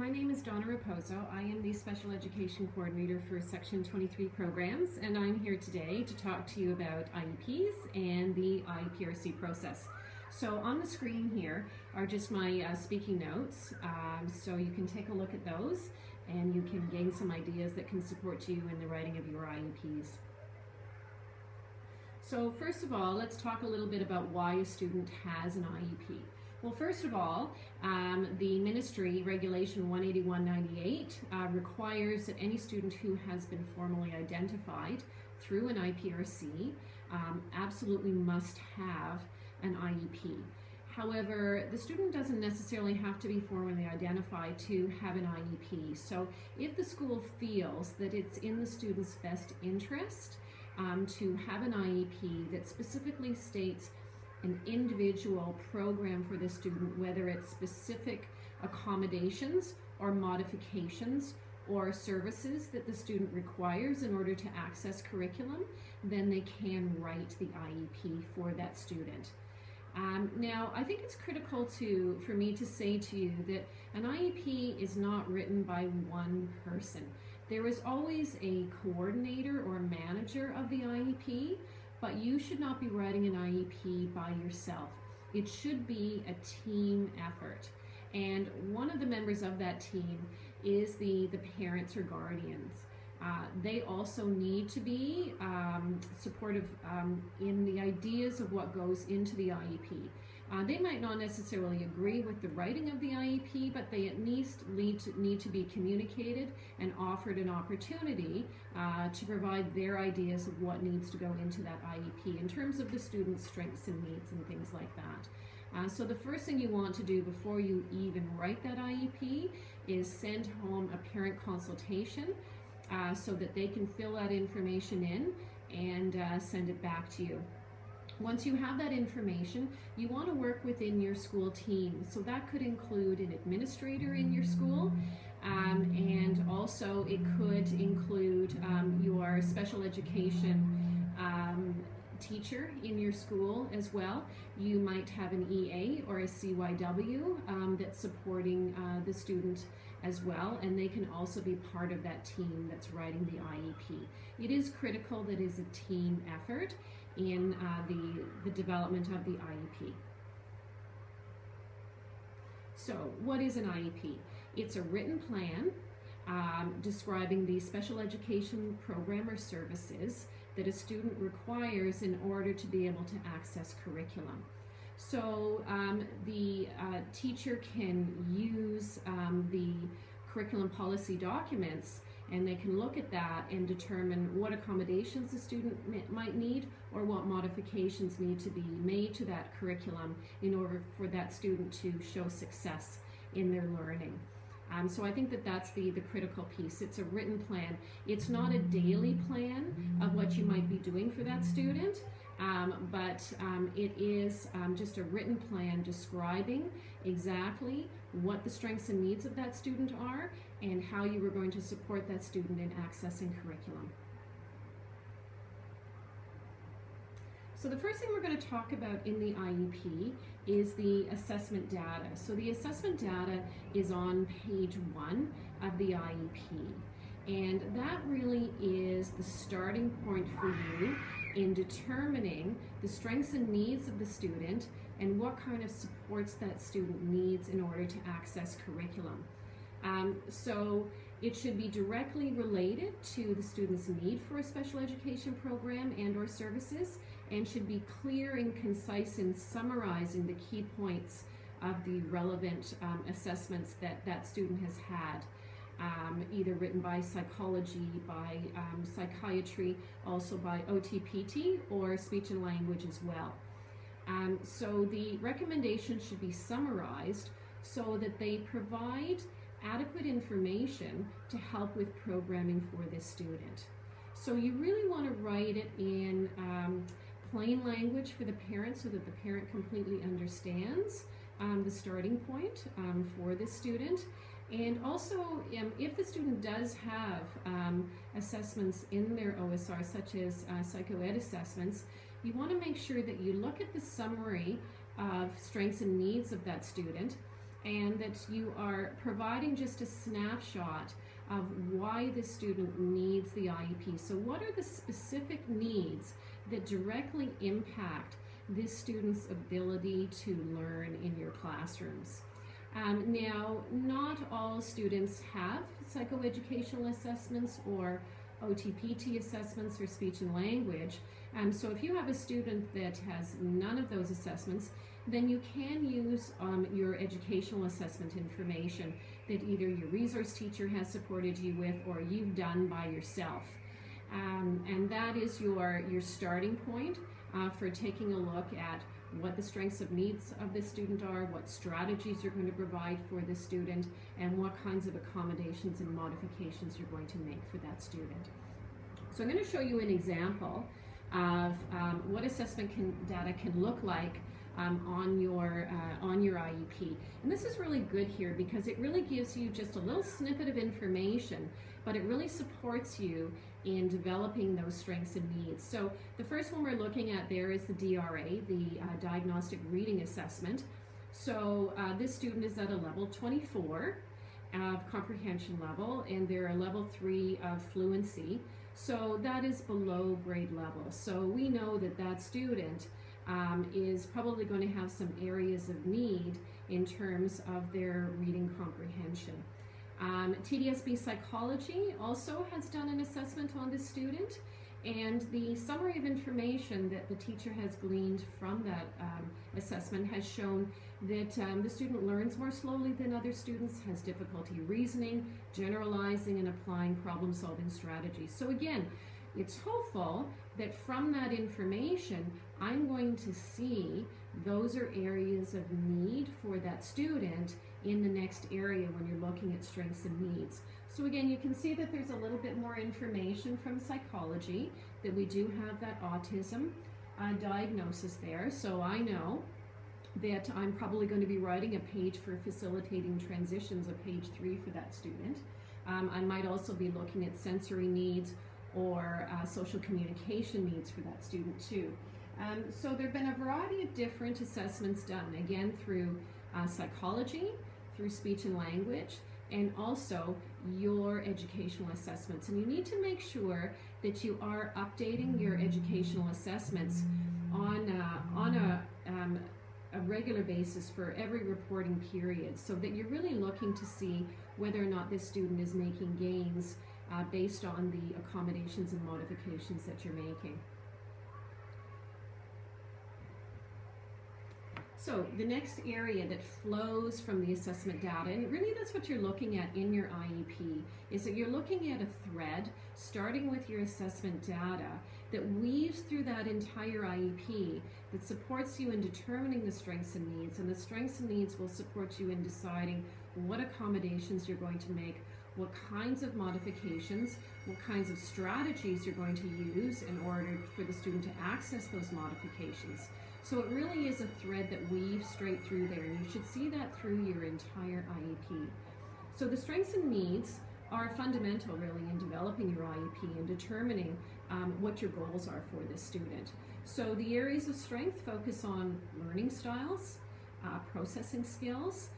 My name is Dawna Raposo. I am the Special Education Coordinator for Section 23 programs, and I'm here today to talk to you about IEPs and the IPRC process. So on the screen here are just my speaking notes, so you can take a look at those and you can gain some ideas that can support you in the writing of your IEPs. So first of all, let's talk a little bit about why a student has an IEP. Well, first of all, the Ministry Regulation 181/98 requires that any student who has been formally identified through an IPRC absolutely must have an IEP. However, the student doesn't necessarily have to be formally identified to have an IEP. So if the school feels that it's in the student's best interest to have an IEP that specifically states an individual program for the student, whether it's specific accommodations or modifications or services that the student requires in order to access curriculum, then they can write the IEP for that student. Now, I think it's critical for me to say to you that an IEP is not written by one person. There is always a coordinator or manager of the IEP, but you should not be writing an IEP by yourself. It should be a team effort. And one of the members of that team is the parents or guardians. They also need to be supportive in the ideas of what goes into the IEP. They might not necessarily agree with the writing of the IEP, but they at least need to be communicated and offered an opportunity to provide their ideas of what needs to go into that IEP in terms of the student's strengths and needs and things like that. So the first thing you want to do before you even write that IEP is send home a parent consultation so that they can fill that information in and send it back to you. Once you have that information, you want to work within your school team. So that could include an administrator in your school, and also it could include your special education teacher in your school as well. You might have an EA or a CYW that's supporting the student as well, and they can also be part of that team that's writing the IEP. It is critical that it is a team effort in the development of the IEP. So what is an IEP? It's a written plan describing the special education program or services that a student requires in order to be able to access curriculum. So the teacher can use the curriculum policy documents, and they can look at that and determine what accommodations the student might need or what modifications need to be made to that curriculum in order for that student to show success in their learning. So I think that that's the critical piece. It's a written plan. It's not a daily plan of what you might be doing for that student, but it is just a written plan describing exactly what the strengths and needs of that student are and how you are going to support that student in accessing curriculum. So the first thing we're going to talk about in the IEP is the assessment data. So the assessment data is on page 1 of the IEP. And that really is the starting point for you in determining the strengths and needs of the student and what kind of supports that student needs in order to access curriculum. So it should be directly related to the student's need for a special education program and or services, and should be clear and concise in summarizing the key points of the relevant assessments that that student has had, either written by psychology, by psychiatry, also by OT/PT or speech and language as well. So the recommendations should be summarized so that they provide adequate information to help with programming for this student. So you really want to write it in plain language for the parent so that the parent completely understands the starting point for this student. And also, if the student does have assessments in their OSR, such as psychoed assessments, you want to make sure that you look at the summary of strengths and needs of that student and that you are providing just a snapshot of why the student needs the IEP. So what are the specific needs that directly impact this student's ability to learn in your classrooms? Now, not all students have psychoeducational assessments or OTPT assessments or speech and language. So if you have a student that has none of those assessments, then you can use your educational assessment information that either your resource teacher has supported you with or you've done by yourself. And that is your starting point for taking a look at what the strengths of needs of the student are, what strategies you're going to provide for the student, and what kinds of accommodations and modifications you're going to make for that student. So I'm going to show you an example of what assessment data can look like on your IEP. And this is really good here because it really gives you just a little snippet of information, but it really supports you in developing those strengths and needs. So the first one we're looking at there is the DRA, the Diagnostic Reading Assessment. So this student is at a level 24 of comprehension level, and they're a level 3 of fluency. So that is below grade level. So we know that that student is probably going to have some areas of need in terms of their reading comprehension. TDSB Psychology also has done an assessment on this student, and the summary of information that the teacher has gleaned from that assessment has shown that the student learns more slowly than other students, has difficulty reasoning, generalizing, and applying problem-solving strategies. So again, it's hopeful that from that information, I'm going to see those are areas of need for that student in the next area when you're looking at strengths and needs. So again, you can see that there's a little bit more information from psychology, that we do have that autism diagnosis there. So I know that I'm probably going to be writing a page for facilitating transitions, a page 3 for that student. I might also be looking at sensory needs or social communication needs for that student too. So there have been a variety of different assessments done, again through psychology, through speech and language, and also your educational assessments. And you need to make sure that you are updating your educational assessments on a regular basis for every reporting period, so that you're really looking to see whether or not this student is making gains based on the accommodations and modifications that you're making. So the next area that flows from the assessment data, and really that's what you're looking at in your IEP, is that you're looking at a thread starting with your assessment data that weaves through that entire IEP, that supports you in determining the strengths and needs, and the strengths and needs will support you in deciding what accommodations you're going to make, what kinds of modifications, what kinds of strategies you're going to use in order for the student to access those modifications. So it really is a thread that weaves straight through there, and you should see that through your entire IEP. So the strengths and needs are fundamental really in developing your IEP and determining what your goals are for this student. So the areas of strength focus on learning styles, processing skills,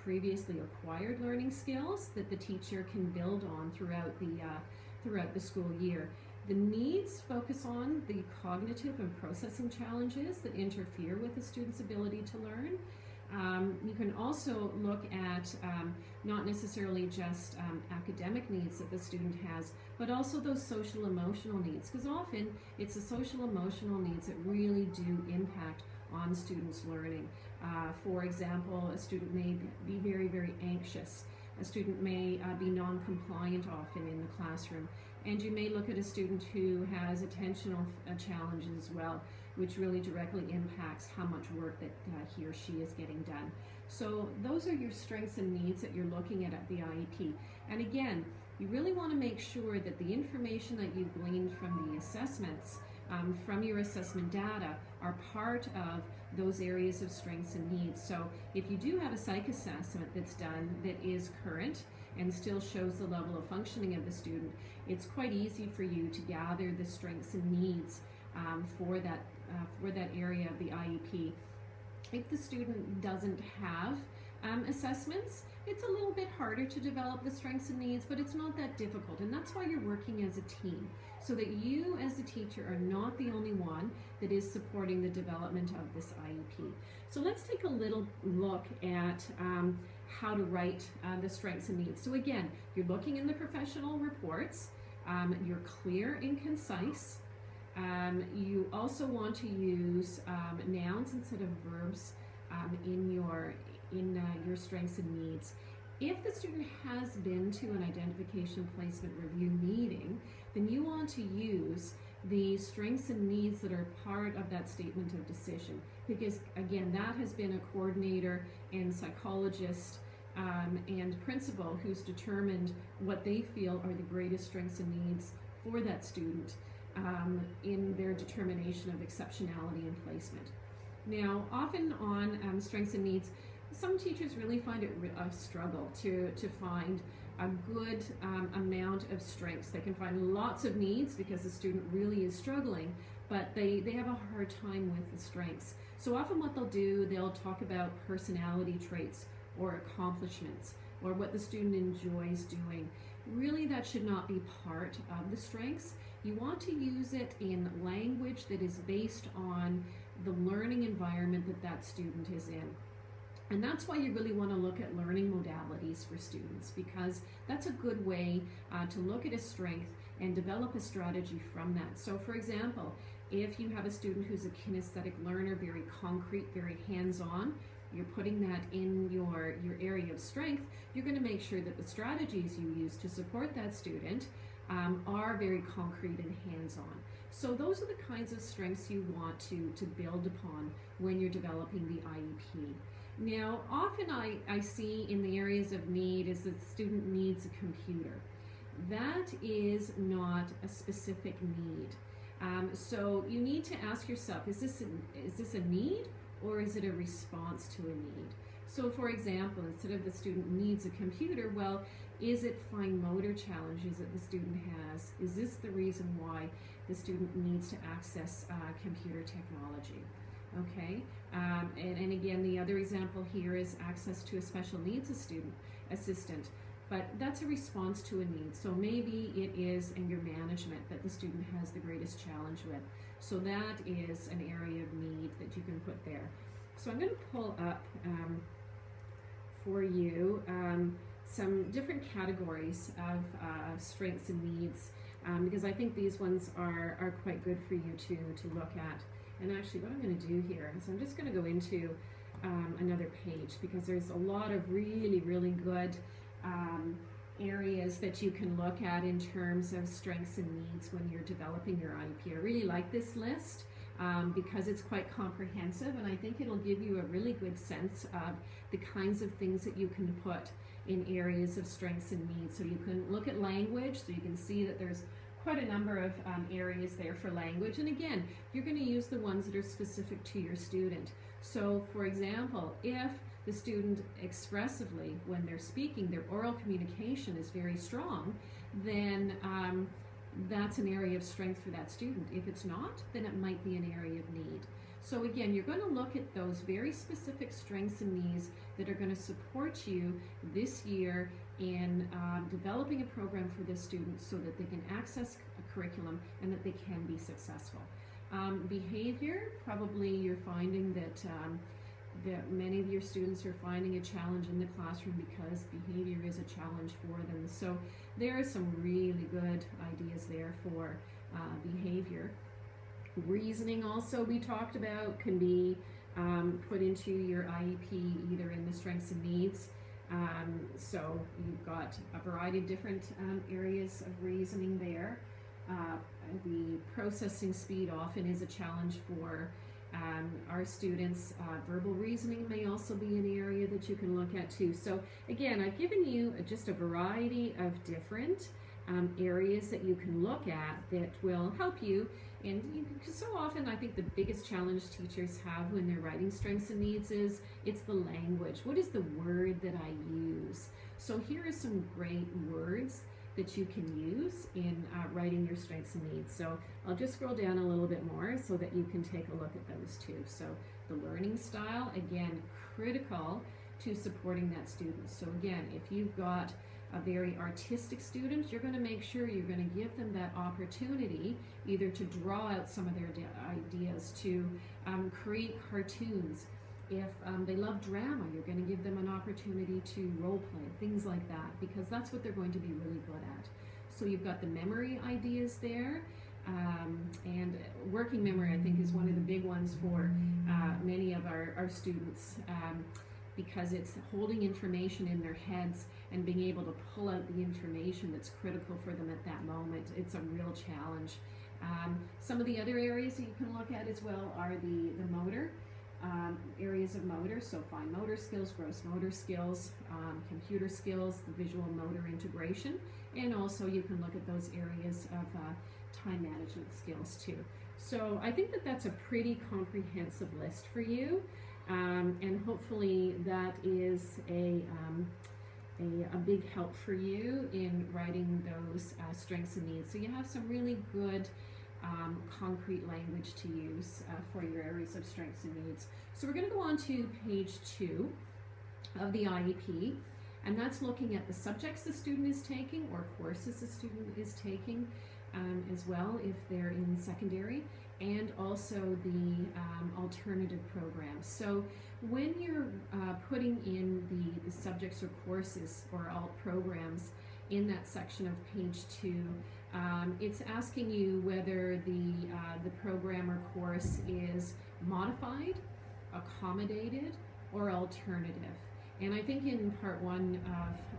previously acquired learning skills that the teacher can build on throughout the school year. The needs focus on the cognitive and processing challenges that interfere with the student's ability to learn. You can also look at not necessarily just academic needs that the student has, but also those social emotional needs, because often it's the social emotional needs that really do impact on students' learning. For example, a student may be very, very anxious. A student may be non-compliant often in the classroom. And you may look at a student who has attentional challenges as well, which really directly impacts how much work that he or she is getting done. So those are your strengths and needs that you're looking at the IEP. And again, you really want to make sure that the information that you've gleaned from the assessments, from your assessment data, are part of those areas of strengths and needs. So if you do have a psych assessment that's done that is current and still shows the level of functioning of the student, it's quite easy for you to gather the strengths and needs for that area of the IEP. If the student doesn't have assessments. It's a little bit harder to develop the strengths and needs, but it's not that difficult, and that's why you're working as a team, so that you as a teacher are not the only one that is supporting the development of this IEP. So let's take a little look at how to write the strengths and needs. So again, you're looking in the professional reports, you're clear and concise. You also want to use nouns instead of verbs in your strengths and needs. If the student has been to an identification placement review meeting, then you want to use the strengths and needs that are part of that statement of decision, because again, that has been a coordinator and psychologist and principal who's determined what they feel are the greatest strengths and needs for that student in their determination of exceptionality and placement. Now, often on strengths and needs, some teachers really find it a struggle to find a good amount of strengths. They can find lots of needs because the student really is struggling, but they have a hard time with the strengths. So often what they'll do, they'll talk about personality traits or accomplishments or what the student enjoys doing. Really, that should not be part of the strengths. You want to use it in language that is based on the learning environment that that student is in. And that's why you really want to look at learning modalities for students, because that's a good way to look at a strength and develop a strategy from that. So for example, if you have a student who's a kinesthetic learner, very concrete, very hands-on, you're putting that in your area of strength, you're going to make sure that the strategies you use to support that student are very concrete and hands-on. So those are the kinds of strengths you want to build upon when you're developing the IEP. Now, often I see in the areas of need is that the student needs a computer. That is not a specific need. So you need to ask yourself, is this a need or is it a response to a need? So for example, instead of the student needs a computer, well, is it fine motor challenges that the student has? Is this the reason why the student needs to access computer technology? Okay, and again, the other example here is access to a special needs assistant, but that's a response to a need. So maybe it is anger management that the student has the greatest challenge with. So that is an area of need that you can put there. So I'm going to pull up for you some different categories of strengths and needs, because I think these ones are quite good for you to look at. And actually what I'm going to do here is I'm just going to go into another page, because there's a lot of really, really good areas that you can look at in terms of strengths and needs when you're developing your IEP. I really like this list because it's quite comprehensive, and I think it'll give you a really good sense of the kinds of things that you can put in areas of strengths and needs. So you can look at language, so you can see that there's quite a number of areas there for language, and again, you're going to use the ones that are specific to your student. So for example, if the student expressively, when they're speaking, their oral communication is very strong, then that's an area of strength for that student. If it's not, then it might be an area of need. So again, you're going to look at those very specific strengths and needs that are going to support you this year in developing a program for this student so that they can access a curriculum and that they can be successful. Behavior, probably you're finding that many of your students are finding a challenge in the classroom because behavior is a challenge for them. So there are some really good ideas there for behavior. Reasoning also, we talked about, can be put into your IEP either in the strengths and needs. So you've got a variety of different areas of reasoning there. The processing speed often is a challenge for our students. Verbal reasoning may also be an area that you can look at too. So again, I've given you just a variety of different areas that you can look at that will help you. And so often I think the biggest challenge teachers have when they're writing strengths and needs is it's the language. What is the word that I use? So here are some great words that you can use in writing your strengths and needs. So I'll just scroll down a little bit more so that you can take a look at those too. So the learning style, again, critical to supporting that student. So again, if you've got a very artistic student, you're going to make sure you're going to give them that opportunity either to draw out some of their ideas, to create cartoons. If they love drama, you're going to give them an opportunity to role play, things like that, because that's what they're going to be really good at. So you've got the memory ideas there, and working memory, I think, is one of the big ones for many of our students, because it's holding information in their heads and being able to pull out the information that's critical for them at that moment. It's a real challenge. Some of the other areas that you can look at as well are the motor, areas of motor, so fine motor skills, gross motor skills, computer skills, the visual motor integration, and also you can look at those areas of time management skills too. So I think that that's a pretty comprehensive list for you, and hopefully that is a big help for you in writing those strengths and needs. So you have some really good concrete language to use for your areas of strengths and needs. So we're going to go on to page 2 of the IEP, and that's looking at the subjects the student is taking or courses the student is taking as well if they're in secondary, and also the alternative programs. So when you're putting in the subjects or courses or alt programs in that section of page 2, it's asking you whether the program or course is modified, accommodated, or alternative. And I think in part 1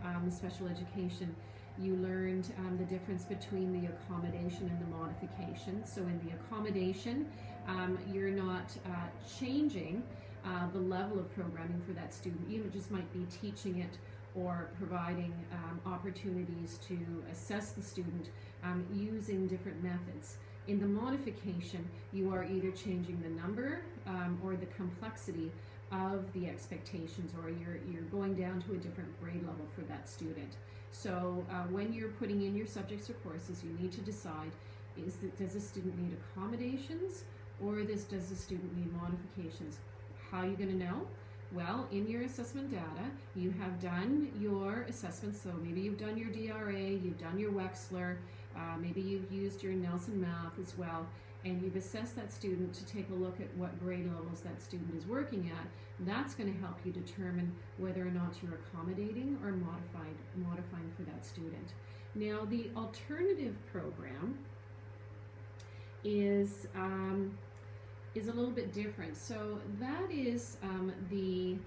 of special education, you learned the difference between the accommodation and the modification. So in the accommodation, you're not changing the level of programming for that student. You just might be teaching it or providing opportunities to assess the student using different methods. In the modification, you are either changing the number or the complexity of the expectations, or you're going down to a different grade level for that student. So when you're putting in your subjects or courses, you need to decide, does the student need accommodations, or does the student need modifications? How are you going to know? Well, in your assessment data, you have done your assessment, so maybe you've done your DRA, you've done your Wechsler, maybe you've used your Nelson Math as well, and you've assessed that student to take a look at what grade levels that student is working at. That's going to help you determine whether or not you're accommodating or modifying for that student. Now, the alternative program is a little bit different. So that is the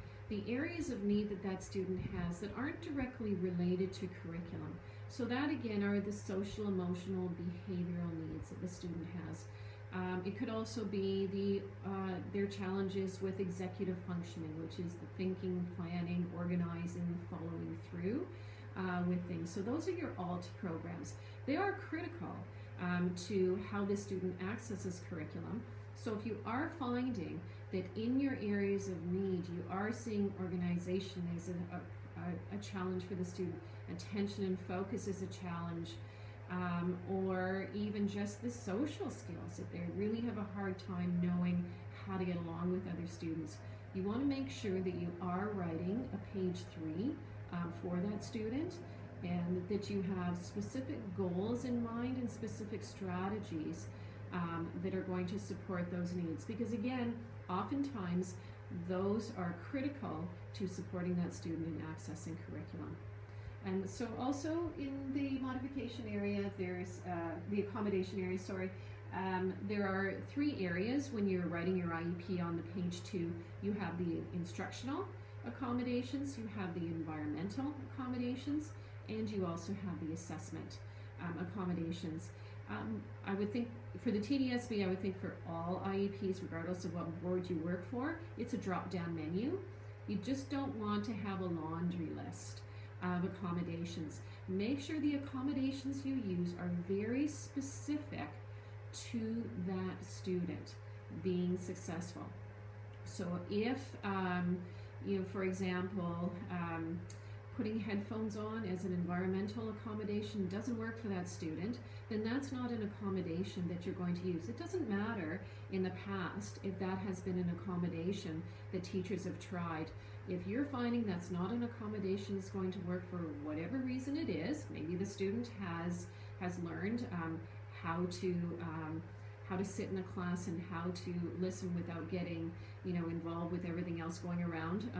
areas of need that student has that aren't directly related to curriculum. So that again are the social, emotional, behavioral needs that the student has. It could also be their challenges with executive functioning, which is the thinking, planning, organizing, following through with things. So those are your alt programs. They are critical to how the student accesses curriculum. So if you are finding that in your areas of need you are seeing organization as a challenge for the student, attention and focus is a challenge, or even just the social skills, that they really have a hard time knowing how to get along with other students, you want to make sure that you are writing a page 3 for that student, and that you have specific goals in mind and specific strategies that are going to support those needs. Because again, oftentimes those are critical to supporting that student in accessing curriculum. And so also in the modification area, there's the accommodation area, there are 3 areas when you're writing your IEP on the page 2. You have the instructional accommodations, you have the environmental accommodations, and you also have the assessment accommodations. I would think for the TDSB, I would think for all IEPs, regardless of what board you work for, it's a drop-down menu. You just don't want to have a laundry list of accommodations. Make sure the accommodations you use are very specific to that student being successful. So if, for example, putting headphones on as an environmental accommodation doesn't work for that student, then that's not an accommodation that you're going to use. It doesn't matter in the past if that has been an accommodation that teachers have tried. If you're finding that's not an accommodation that's going to work for whatever reason it is, maybe the student has learned how to sit in a class and how to listen without getting involved with everything else going around,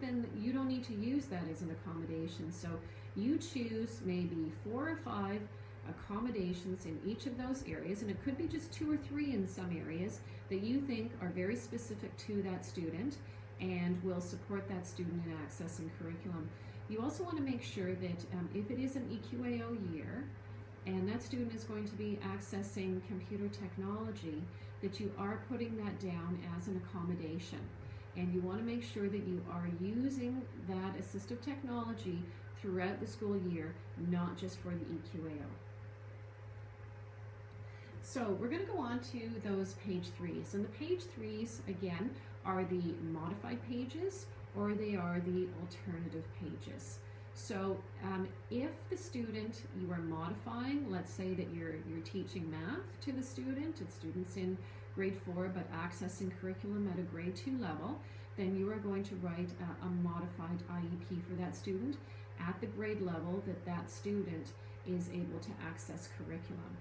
then you don't need to use that as an accommodation. So you choose maybe 4 or 5 accommodations in each of those areas, and it could be just 2 or 3 in some areas that you think are very specific to that student and will support that student in accessing curriculum. You also want to make sure that if it is an EQAO year and that student is going to be accessing computer technology, that you are putting that down as an accommodation. And you want to make sure that you are using that assistive technology throughout the school year, not just for the EQAO. So we're going to go on to those page 3s. And the page 3s, again, are the modified pages or they are the alternative pages. So if the student, you are modifying, let's say that you're teaching math to the student, it's students in grade 4 but accessing curriculum at a grade 2 level, then you are going to write a modified IEP for that student at the grade level that student is able to access curriculum.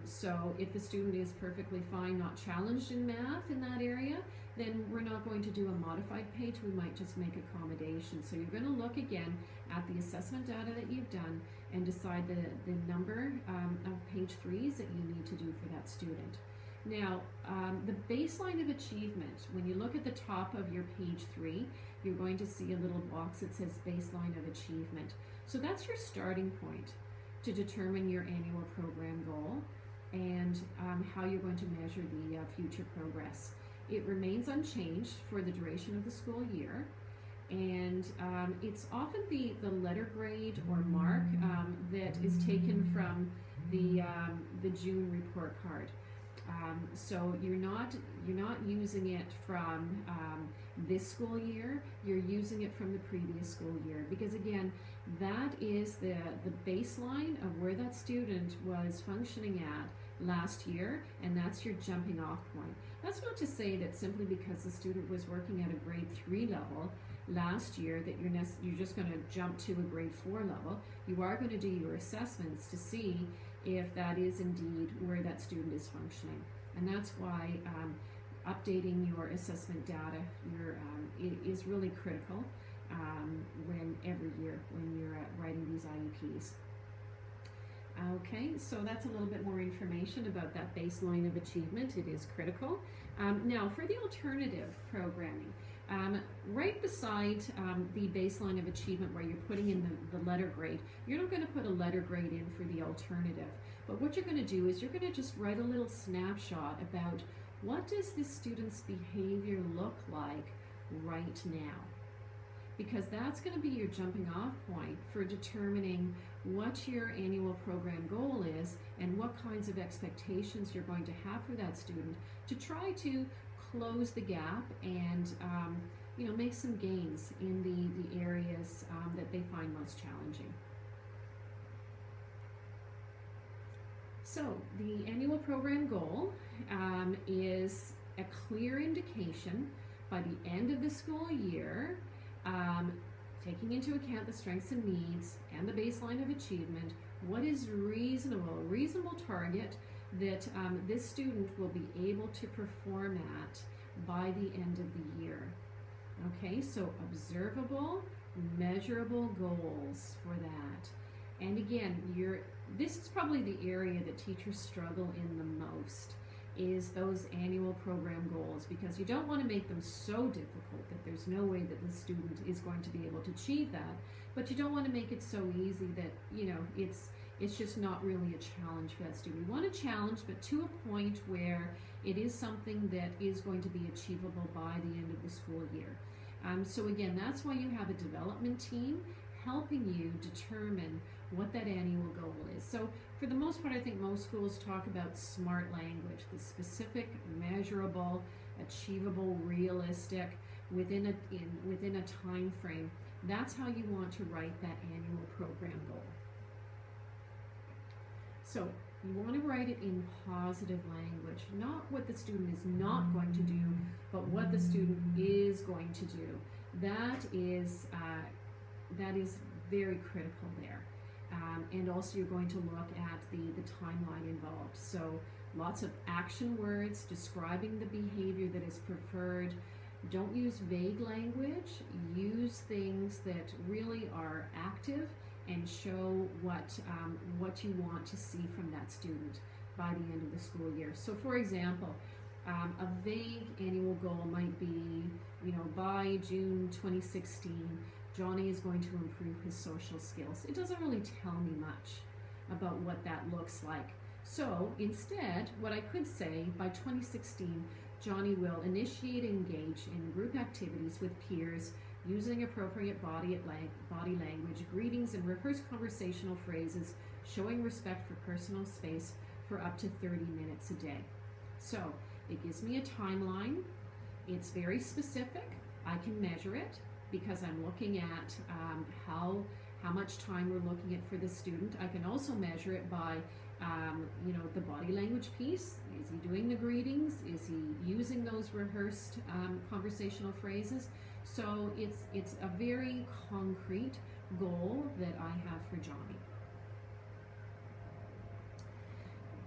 So if the student is perfectly fine, not challenged in math in that area, then we're not going to do a modified page, we might just make accommodations. So you're going to look again at the assessment data that you've done and decide the number of page 3s that you need to do for that student. Now, the baseline of achievement, when you look at the top of your page 3, you're going to see a little box that says baseline of achievement. So that's your starting point to determine your annual program goal and how you're going to measure the future progress. It remains unchanged for the duration of the school year, and it's often the letter grade or mark that is taken from the June report card. So you're not using it from this school year, you're using it from the previous school year, because again, that is the baseline of where that student was functioning at last year, and that's your jumping off point. That's not to say that simply because the student was working at a grade 3 level last year that you're just going to jump to a grade 4 level. You are going to do your assessments to see if that is indeed where that student is functioning, and that's why updating your assessment data is really critical every year when you're writing these IEPs. Okay, so that's a little bit more information about that baseline of achievement. It is critical. Now, for the alternative programming, right beside the baseline of achievement where you're putting in the letter grade, you're not going to put a letter grade in for the alternative. But what you're going to do is you're going to just write a little snapshot about what does this student's behavior look like right now, because that's going to be your jumping off point for determining what your annual program goal is and what kinds of expectations you're going to have for that student to try to close the gap and make some gains in the areas that they find most challenging. So the annual program goal is a clear indication by the end of the school year, taking into account the strengths and needs and the baseline of achievement, what is a reasonable target that this student will be able to perform at by the end of the year. Okay, so observable, measurable goals for that. And again, this is probably the area that teachers struggle in the most, is those annual program goals, because you don't want to make them so difficult that there's no way that the student is going to be able to achieve that, but you don't want to make it so easy that it's just not really a challenge for that student. You want to challenge, but to a point where it is something that is going to be achievable by the end of the school year. So again, that's why you have a development team helping you determine what that annual goal is. So for the most part, I think most schools talk about SMART language, the specific, measurable, achievable, realistic, within a time frame. That's how you want to write that annual program goal. So you want to write it in positive language, not what the student is not going to do, but what the student is going to do. That is very critical there. And also you're going to look at the timeline involved. So lots of action words describing the behavior that is preferred. Don't use vague language. Use things that really are active and show what you want to see from that student by the end of the school year. So for example, a vague annual goal might be, by June 2016, Johnny is going to improve his social skills. It doesn't really tell me much about what that looks like. So instead, what I could say, by 2016, Johnny will initiate and engage in group activities with peers using appropriate body language, greetings, and rehearsed conversational phrases, showing respect for personal space for up to 30 minutes a day. So it gives me a timeline. It's very specific. I can measure it because I'm looking at how much time we're looking at for the student. I can also measure it by the body language piece. Is he doing the greetings? Is he using those rehearsed conversational phrases? So it's a very concrete goal that I have for Johnny.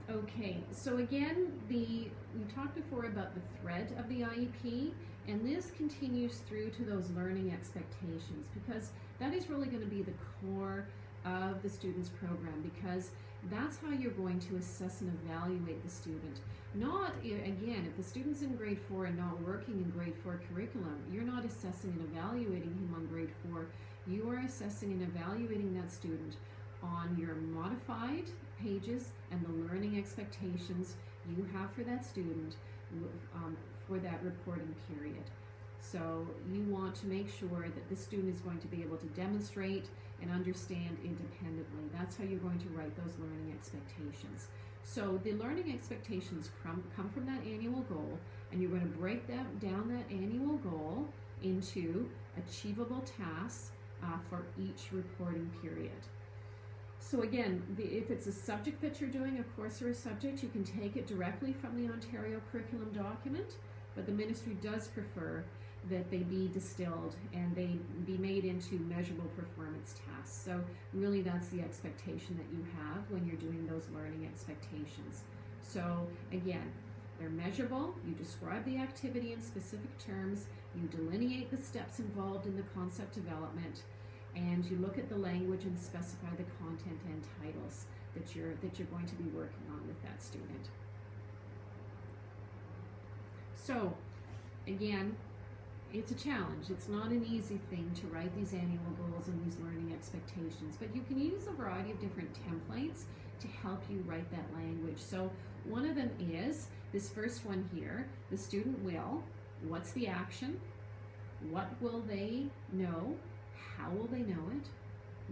Okay, so again, we talked before about the thread of the IEP, and this continues through to those learning expectations, because that is really going to be the core of the student's program, because that's how you're going to assess and evaluate the student. Not, again, if the student's in grade 4 and not working in grade 4 curriculum, you're not assessing and evaluating him on grade 4. You are assessing and evaluating that student on your modified pages and the learning expectations you have for that student for that reporting period. So you want to make sure that the student is going to be able to demonstrate and understand independently. That's how you're going to write those learning expectations. So the learning expectations come from that annual goal, and you're going to break down that annual goal into achievable tasks for each reporting period. So again, if it's a subject that you're doing, a course or a subject, you can take it directly from the Ontario curriculum document, but the ministry does prefer that they be distilled and they be made into measurable performance tasks. So really that's the expectation that you have when you're doing those learning expectations. So again, they're measurable, you describe the activity in specific terms, you delineate the steps involved in the concept development, and you look at the language and specify the content and titles that you're going to be working on with that student. So again, it's a challenge. It's not an easy thing to write these annual goals and these learning expectations, but you can use a variety of different templates to help you write that language. So one of them is this first one here. The student will, what's the action? What will they know? How will they know it?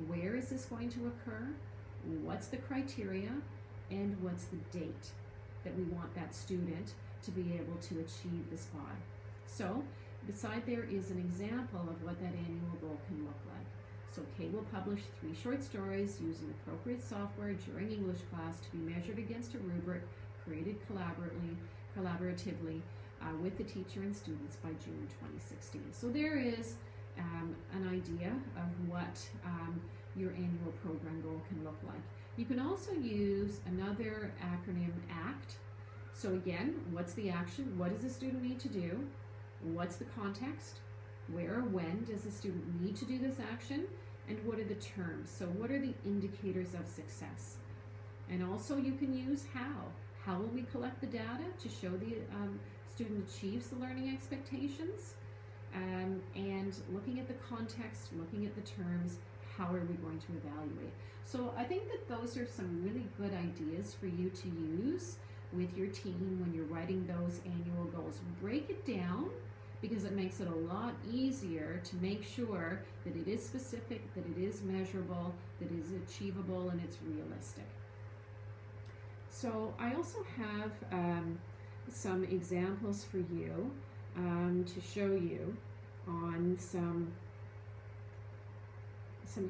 Where is this going to occur? What's the criteria? And what's the date that we want that student to be able to achieve this by? So beside there is an example of what that annual goal can look like. So Kay will publish 3 short stories using appropriate software during English class to be measured against a rubric created collaboratively with the teacher and students by June 2016. So there is an idea of what your annual program goal can look like. You can also use another acronym, ACT. So again, what's the action? What does the student need to do? What's the context? Where or when does the student need to do this action? And what are the terms? So what are the indicators of success? And also you can use how. How will we collect the data to show the student achieves the learning expectations? And looking at the context, looking at the terms, how are we going to evaluate? So I think that those are some really good ideas for you to use with your team when you're writing those annual goals. Break it down, because it makes it a lot easier to make sure that it is specific, that it is measurable, that it is achievable, and it's realistic. So I also have some examples for you to show you on some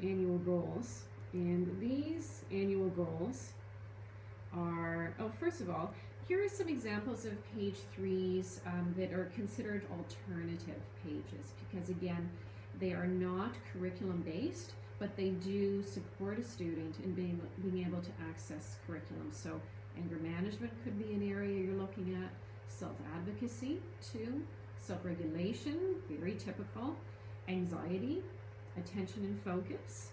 annual goals. And these annual goals are, first of all, here are some examples of page 3s that are considered alternative pages, because again, they are not curriculum based, but they do support a student in being able to access curriculum. So anger management could be an area you're looking at, self-advocacy too, self-regulation, very typical, anxiety, attention and focus,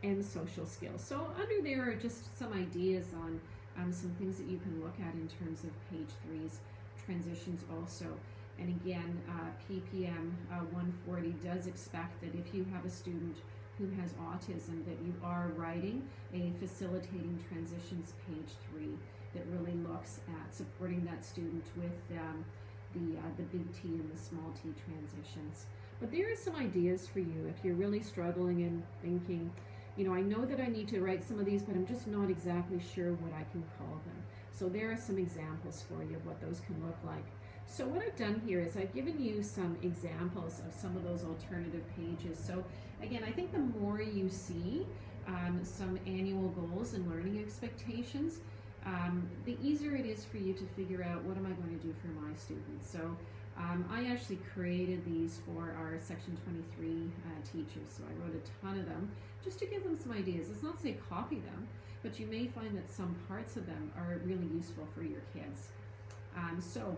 and social skills. So under there are just some ideas on some things that you can look at in terms of page 3's transitions also. And again, PPM 140 does expect that if you have a student who has autism, that you are writing a facilitating transitions page 3 that really looks at supporting that student with the big T and the small t transitions. But there are some ideas for you if you're really struggling and thinking, you know, I know that I need to write some of these, but I'm just not exactly sure what I can call them. So there are some examples for you of what those can look like. So what I've done here is I've given you some examples of some of those alternative pages. So again, I think the more you see some annual goals and learning expectations, the easier it is for you to figure out what am I going to do for my students. So I actually created these for our Section 23 teachers, so I wrote a ton of them just to give them some ideas. It's not to say copy them, but you may find that some parts of them are really useful for your kids. So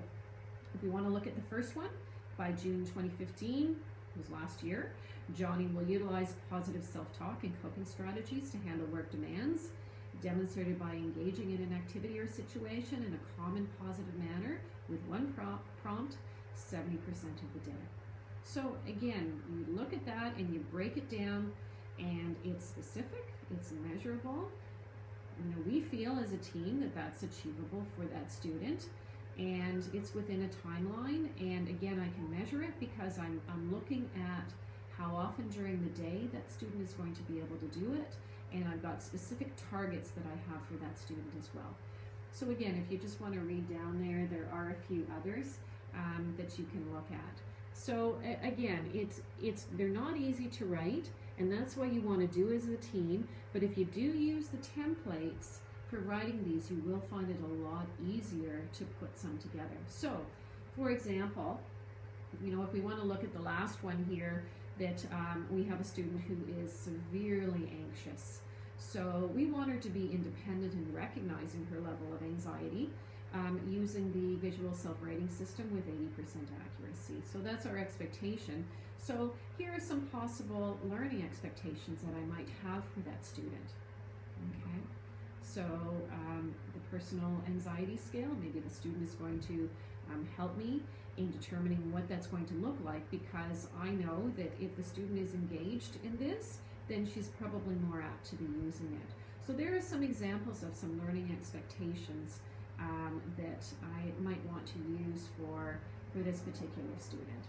if we want to look at the first one, by June 2015, it was last year, Johnny will utilize positive self-talk and coping strategies to handle work demands, demonstrated by engaging in an activity or situation in a calm and positive manner with one prompt 70% of the day. So again, you look at that and you break it down, and it's specific, it's measurable. You know, we feel as a team that that's achievable for that student, and it's within a timeline. And again, I can measure it because I'm looking at how often during the day that student is going to be able to do it, and I've got specific targets that I have for that student as well. So again, if you just want to read down there are a few others that you can look at. So again, they're not easy to write, and that's why you want to do as a team. But if you do use the templates for writing these, you will find it a lot easier to put some together. So, for example, you know, if we want to look at the last one here, that we have a student who is severely anxious. So we want her to be independent in recognizing her level of anxiety using the visual self-rating system with 80% accuracy. So that's our expectation. So here are some possible learning expectations that I might have for that student. Okay, so the personal anxiety scale, maybe the student is going to help me in determining what that's going to look like, because I know that if the student is engaged in this, then she's probably more apt to be using it. So there are some examples of some learning expectations that I might want to use for this particular student.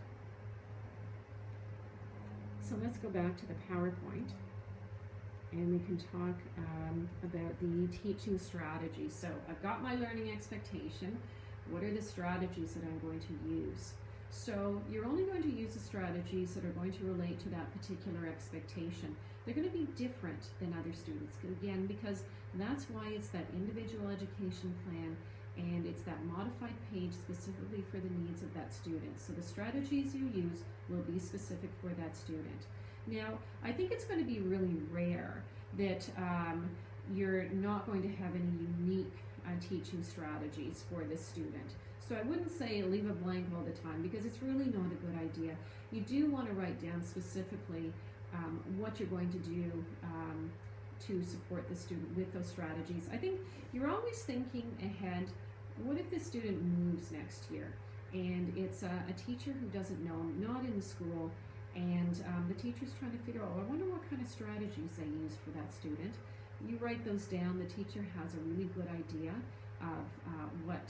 So let's go back to the PowerPoint, and we can talk about the teaching strategy. So I've got my learning expectation. What are the strategies that I'm going to use? So you're only going to use the strategies that are going to relate to that particular expectation. They're going to be different than other students, again, because that's why it's that individual education plan, and it's that modified page specifically for the needs of that student. So the strategies you use will be specific for that student. Now, I think it's going to be really rare that you're not going to have any unique teaching strategies for this student. So I wouldn't say leave a blank all the time, because it's really not a good idea. You do want to write down specifically what you're going to do to support the student with those strategies. I think you're always thinking ahead. What if the student moves next year and it's a teacher who doesn't know him, not in the school, and the teacher's trying to figure out, I wonder what kind of strategies they use for that student. You write those down. The teacher has a really good idea of what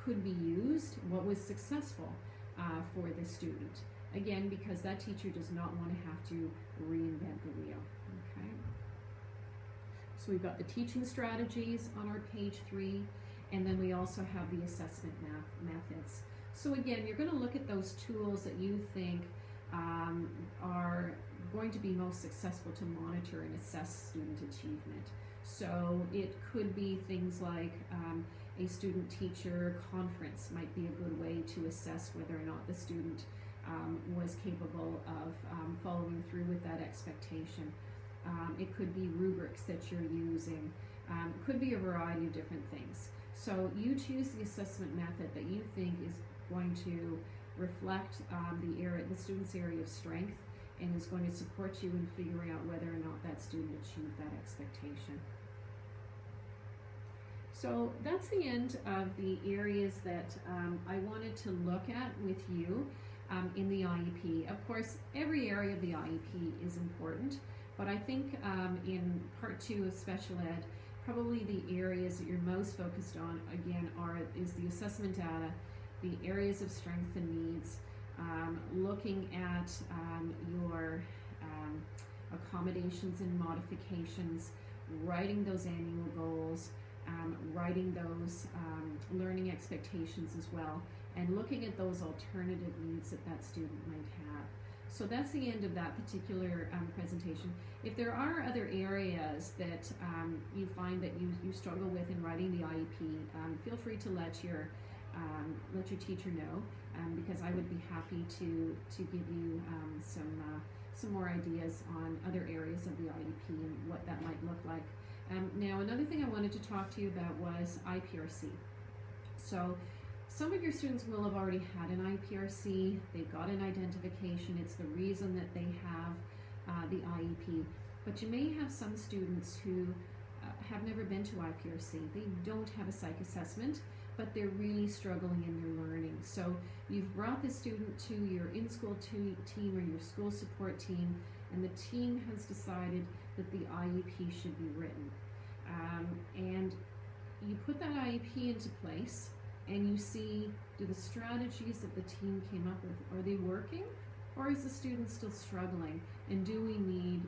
could be used, what was successful for the student. Again, because that teacher does not want to have to reinvent the wheel. Okay. So we've got the teaching strategies on our page 3, and then we also have the assessment methods. So again, you're going to look at those tools that you think are going to be most successful to monitor and assess student achievement. So it could be things like a a student-teacher conference might be a good way to assess whether or not the student was capable of following through with that expectation. It could be rubrics that you're using. It could be a variety of different things. So you choose the assessment method that you think is going to reflect the student's area of strength and is going to support you in figuring out whether or not that student achieved that expectation. So that's the end of the areas that I wanted to look at with you in the IEP. Of course, every area of the IEP is important, but I think in part 2 of special ed, probably the areas that you're most focused on, again, is the assessment data, the areas of strength and needs, looking at your accommodations and modifications, writing those annual goals, writing those learning expectations as well, and looking at those alternative needs that that student might have. So that's the end of that particular presentation. If there are other areas that you find that you struggle with in writing the IEP, feel free to let your teacher know, because I would be happy to give you some more ideas on other areas of the IEP and what that might look like. Now, another thing I wanted to talk to you about was IPRC. So some of your students will have already had an IPRC. They've got an identification. It's the reason that they have the IEP. But you may have some students who have never been to IPRC. They don't have a psych assessment, but they're really struggling in their learning. So you've brought the student to your in-school team or your school support team, and the team has decided that the IEP should be written. And you put that IEP into place, and you see, do the strategies that the team came up with, are they working? Or is the student still struggling? And do we need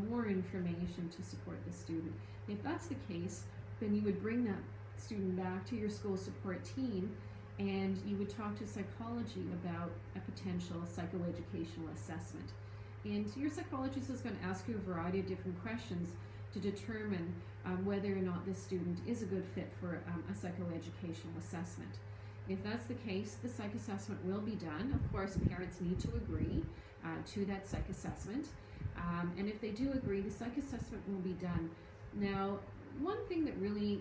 more information to support the student? If that's the case, then you would bring that student back to your school support team, and you would talk to psychology about a potential psychoeducational assessment. And your psychologist is going to ask you a variety of different questions to determine whether or not this student is a good fit for a psychoeducational assessment. If that's the case, the psych assessment will be done. Of course, parents need to agree to that psych assessment. And if they do agree, the psych assessment will be done. Now, one thing that really,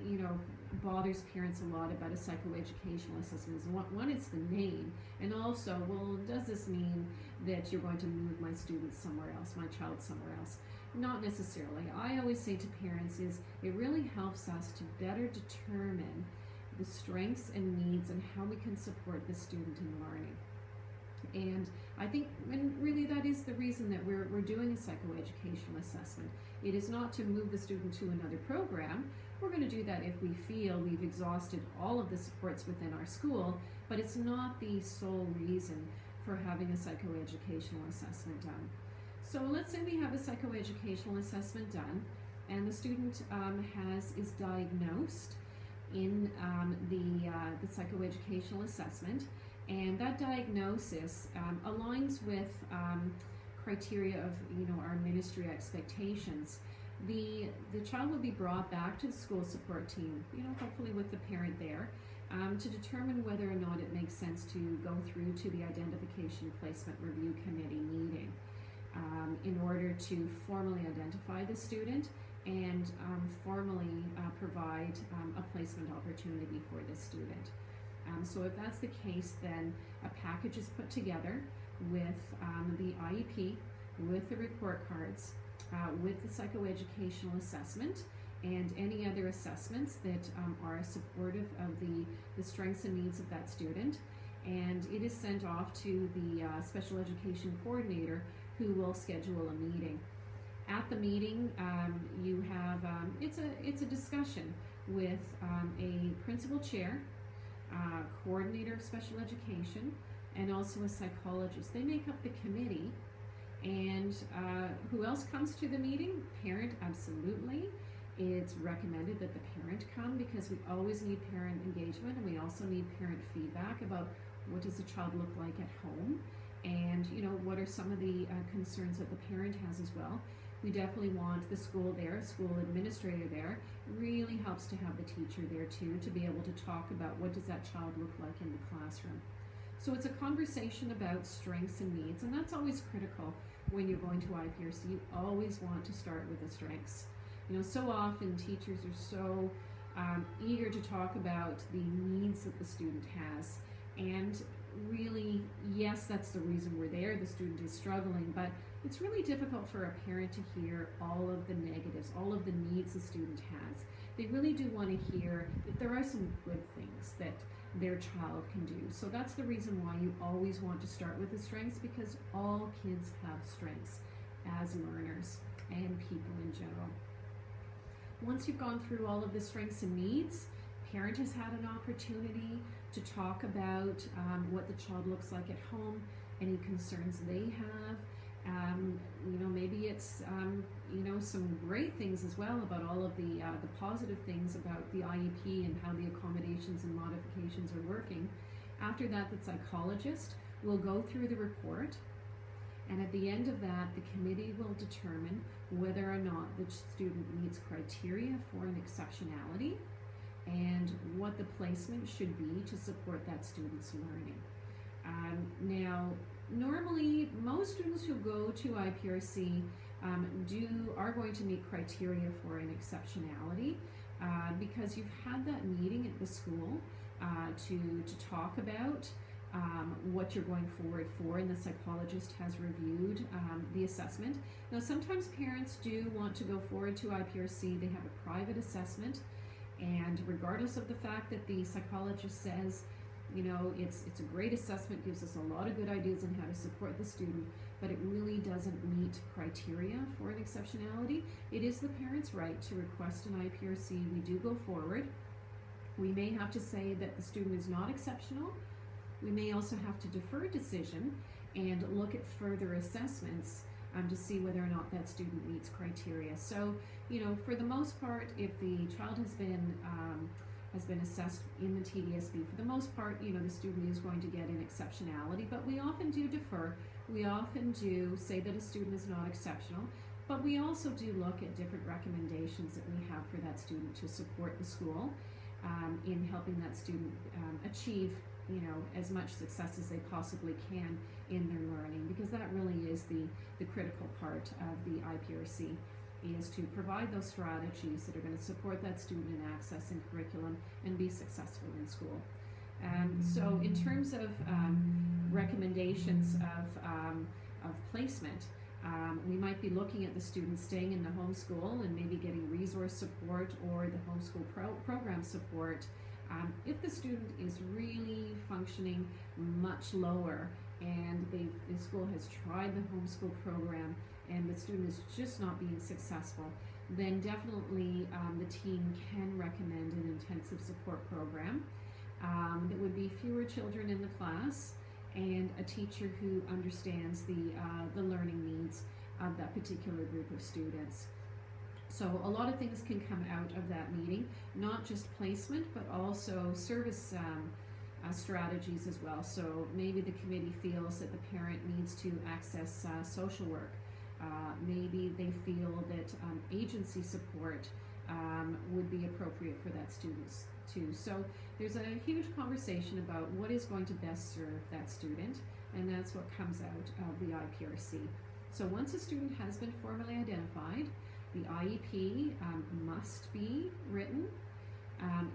bothers parents a lot about a psychoeducational assessment is one, it's the name, and also, well, does this mean that you're going to move my student somewhere else, my child somewhere else? Not necessarily. I always say to parents is it really helps us to better determine the strengths and needs and how we can support the student in learning. And I think, and really that is the reason that we're doing a psychoeducational assessment. It is not to move the student to another program. We're going to do that if we feel we've exhausted all of the supports within our school, but it's not the sole reason for having a psychoeducational assessment done. So let's say we have a psychoeducational assessment done, and the student is diagnosed in the psychoeducational assessment, and that diagnosis aligns with criteria of our ministry expectations. The child will be brought back to the school support team, hopefully with the parent there, to determine whether or not it makes sense to go through to the Identification Placement Review Committee meeting in order to formally identify the student and formally provide a placement opportunity for the student. So if that's the case, then a package is put together with the IEP, with the report cards, with the psychoeducational assessment, and any other assessments that are supportive of the strengths and needs of that student. And it is sent off to the special education coordinator, who will schedule a meeting. At the meeting, you have, it's a discussion with a principal chair, coordinator of special education, and also a psychologist. They make up the committee. And who else comes to the meeting? Parent, absolutely. It's recommended that the parent come, because we always need parent engagement, and we also need parent feedback about what does the child look like at home, and what are some of the concerns that the parent has as well. We definitely want the school there, school administrator there. Really helps to have the teacher there too, to be able to talk about what does that child look like in the classroom. So it's a conversation about strengths and needs, and that's always critical when you're going to IPRC. You always want to start with the strengths. You know, so often teachers are so eager to talk about the needs that the student has, and really, yes, that's the reason we're there. The student is struggling, but it's really difficult for a parent to hear all of the negatives, all of the needs the student has. They really do want to hear that there are some good things that their child can do. So that's the reason why you always want to start with the strengths, because all kids have strengths as learners and people in general. Once you've gone through all of the strengths and needs, parent has had an opportunity to talk about what the child looks like at home, any concerns they have. You know, maybe it's you know, some great things as well about all of the positive things about the IEP and how the accommodations and modifications are working. After that, the psychologist will go through the report, and at the end of that, the committee will determine whether or not the student meets criteria for an exceptionality and what the placement should be to support that student's learning. Now, normally, most students who go to IPRC are going to meet criteria for an exceptionality because you've had that meeting at the school to talk about what you're going forward for, and the psychologist has reviewed the assessment. Now, sometimes parents do want to go forward to IPRC. They have a private assessment, and regardless of the fact that the psychologist says, you know, it's a great assessment, gives us a lot of good ideas on how to support the student, but it really doesn't meet criteria for an exceptionality, it is the parent's right to request an IPRC. We do go forward. We may have to say that the student is not exceptional. We may also have to defer decision and look at further assessments to see whether or not that student meets criteria. So, you know, for the most part, if the child has been assessed in the TDSB, for the most part, you know, the student is going to get an exceptionality, but we often do defer. We often do say that a student is not exceptional, but we also do look at different recommendations that we have for that student to support the school in helping that student achieve, you know, as much success as they possibly can in their learning, because that really is the critical part of the IPRC, is to provide those strategies that are going to support that student in access and curriculum and be successful in school. So in terms of recommendations of placement, we might be looking at the student staying in the homeschool and maybe getting resource support or the homeschool program support. If the student is really functioning much lower and the school has tried the homeschool program and the student is just not being successful, then definitely the team can recommend an intensive support program that would be fewer children in the class and a teacher who understands the learning needs of that particular group of students. So a lot of things can come out of that meeting, not just placement, but also service strategies as well. So maybe the committee feels that the parent needs to access social work. Maybe they feel that agency support would be appropriate for that student too. So there's a huge conversation about what is going to best serve that student, and that's what comes out of the IPRC. So once a student has been formally identified, the IEP must be written.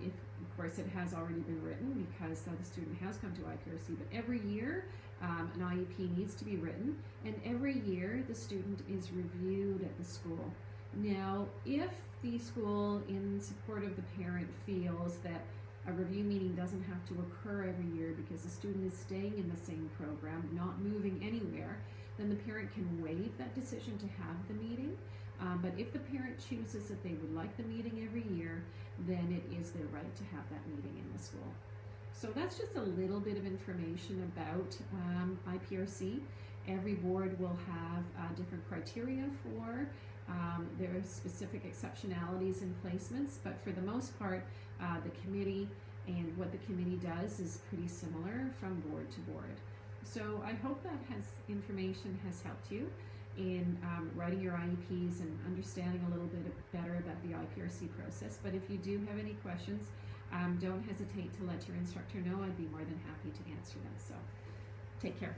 If, of course, it has already been written because the student has come to IPRC, but every year an IEP needs to be written, and every year the student is reviewed at the school. Now, if the school, in support of the parent, feels that a review meeting doesn't have to occur every year because the student is staying in the same program, not moving anywhere, then the parent can waive that decision to have the meeting. But if the parent chooses that they would like the meeting every year, then it is their right to have that meeting in the school. So that's just a little bit of information about IPRC. Every board will have different criteria for their specific exceptionalities and placements, but for the most part, the committee and what the committee does is pretty similar from board to board. So I hope that information has helped you. in writing your IEPs and understanding a little bit better about the IPRC process. But if you do have any questions, don't hesitate to let your instructor know. I'd be more than happy to answer them. So take care.